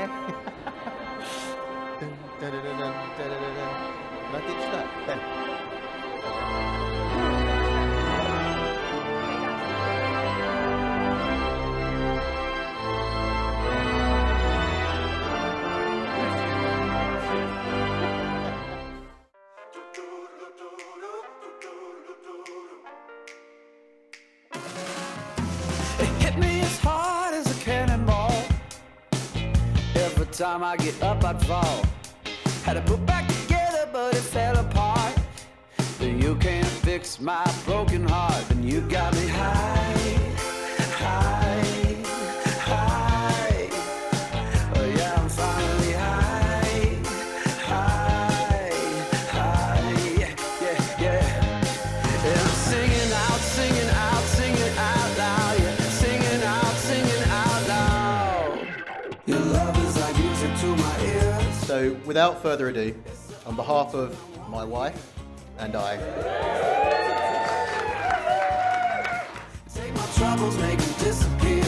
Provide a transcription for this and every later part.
yeah. Dun, dun, dun, dun, dun, dun, dun, dun. Can I ditch that? Ben. It hit me as hard as a cannonball. Every time I get up, I'd fall. Had to put back together, but it fell apart. But you can't fix my broken heart. And you got me high, high, high. Oh yeah, I'm finally high, high, high. Yeah, yeah, yeah. And I'm singing out, singing out, singing out loud. Yeah, singing out, singing out loud. Your love is like music to my ears. So, without further ado, on behalf of my wife and I, take my troubles, make them disappear.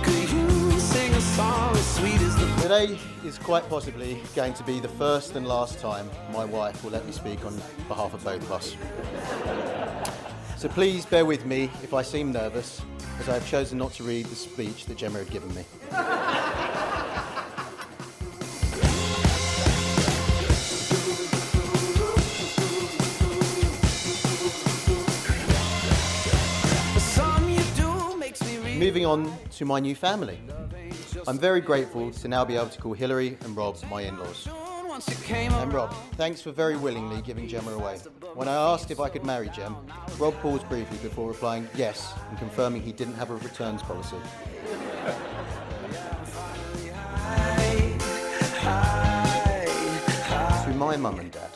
Could you sing a song as sweet as the... today is quite possibly going to be the first and last time my wife will let me speak on behalf of both of us. So please bear with me if I seem nervous, as I have chosen not to read the speech that Gemma had given me. The song you do makes me real. Moving on to my new family. I'm very grateful to now be able to call Hilary and Rob my in-laws. Once you came And Rob, thanks for very willingly giving Gemma away. When I asked if I could marry Gem, Rob paused briefly before replying yes and confirming he didn't have a returns policy. To my mum and dad,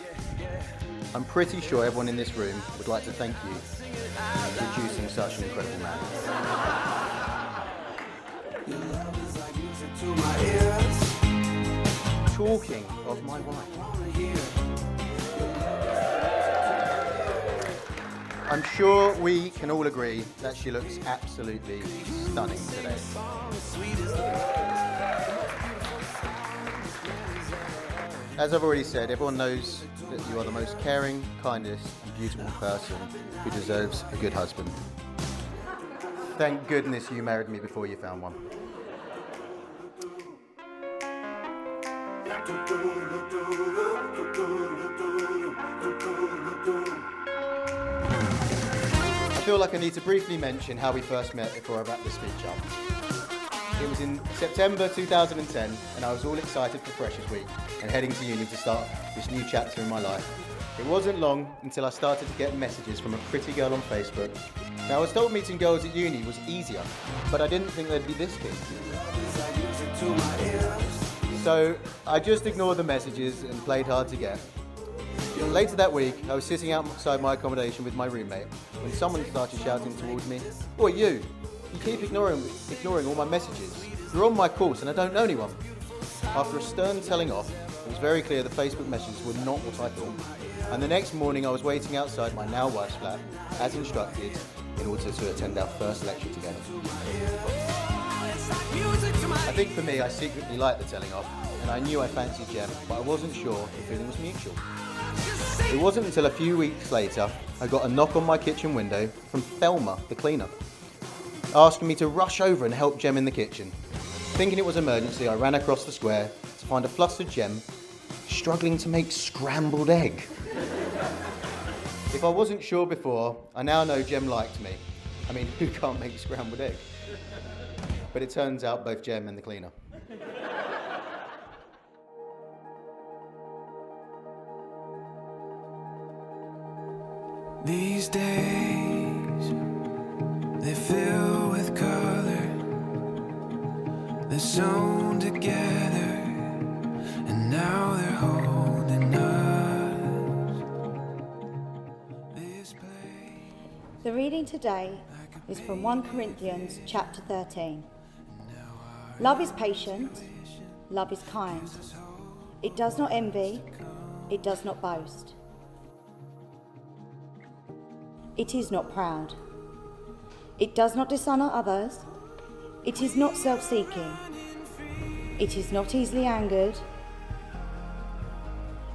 I'm pretty sure everyone in this room would like to thank you for producing such an incredible man. to my ears. Talking of my wife, I'm sure we can all agree that she looks absolutely stunning today. As I've already said, everyone knows that you are the most caring, kindest and beautiful person who deserves a good husband. Thank goodness you married me before you found one. I feel like I need to briefly mention how we first met before I wrap this speech up. It was in September 2010 and I was all excited for Freshers Week and heading to uni to start this new chapter in my life. It wasn't long until I started to get messages from a pretty girl on Facebook. Now I was told meeting girls at uni was easier, but I didn't think they'd be this keen. So I just ignored the messages and played hard to get. Later that week, I was sitting outside my accommodation with my roommate when someone started shouting towards me, "Oi, you keep ignoring all my messages. You're on my course and I don't know anyone." After a stern telling off, it was very clear the Facebook messages were not what I thought. And the next morning I was waiting outside my now wife's flat, as instructed, in order to attend our first lecture together. I think for me, I secretly liked the telling off, and I knew I fancied Gem, but I wasn't sure the feeling was mutual. It wasn't until a few weeks later I got a knock on my kitchen window from Thelma, the cleaner, asking me to rush over and help Gem in the kitchen. Thinking it was an emergency, I ran across the square to find a flustered Gem struggling to make scrambled egg. If I wasn't sure before, I now know Gem liked me. I mean, who can't make scrambled egg? But it turns out both Gem and the cleaner. These days, they fill with color. They're sewn together, and now they're holding us. This place. The reading today is from 1 Corinthians chapter 13. Love is patient, love is kind. It does not envy, it does not boast. It is not proud. It does not dishonor others. It is not self-seeking. It is not easily angered.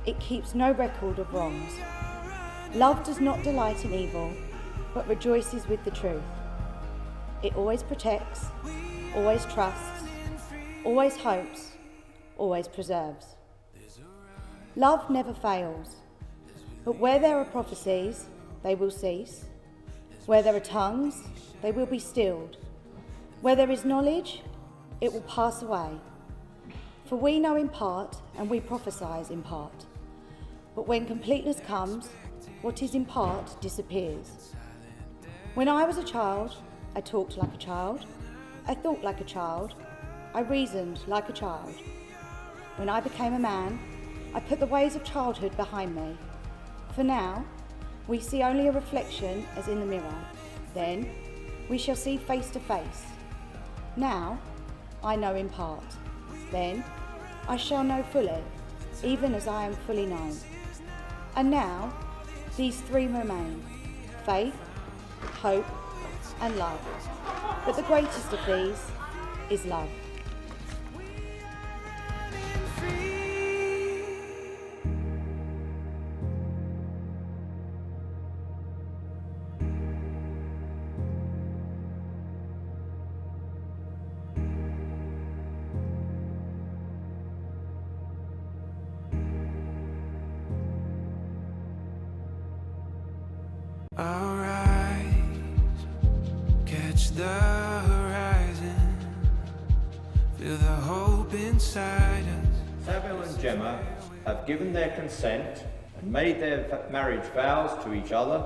It keeps no record of wrongs. Love does not delight in evil, but rejoices with the truth. It always protects, always trusts, always hopes, always preserves. Love never fails, but where there are prophecies, they will cease. Where there are tongues, they will be stilled. Where there is knowledge, it will pass away. For we know in part, and we prophesy in part. But when completeness comes, what is in part disappears. When I was a child, I talked like a child. I thought like a child. I reasoned like a child. When I became a man, I put the ways of childhood behind me. For now, we see only a reflection as in the mirror. Then, we shall see face to face. Now, I know in part. Then, I shall know fully, even as I am fully known. And now, these three remain: faith, hope, and love. But the greatest of these is love. I'll rise, catch the horizon, feel the hope inside us. Samuel and Gemma have given their consent and made their marriage vows to each other.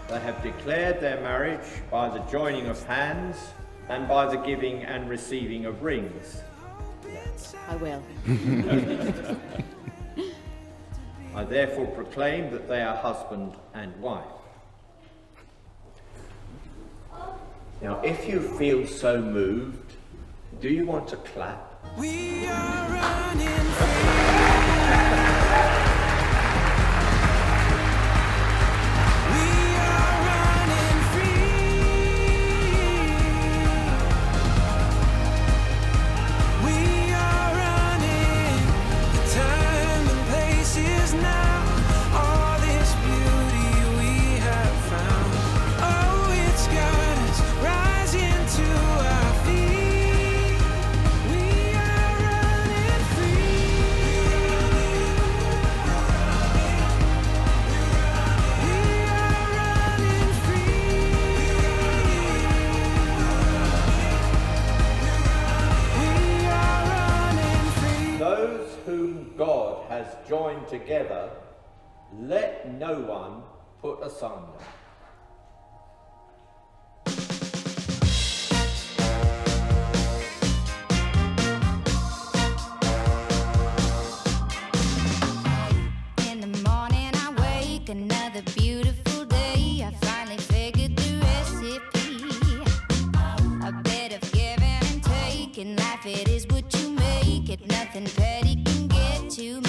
They have declared their marriage by the joining of hands and by the giving and receiving of rings. I will. I therefore proclaim that they are husband and wife. Now, if you feel so moved, do you want to clap? We are running free. God has joined together, let no one put asunder. In the morning I wake, another beautiful day. I finally figured the recipe. A bit of giving and taking. Life, it is what you make it. Nothing petty can get to me.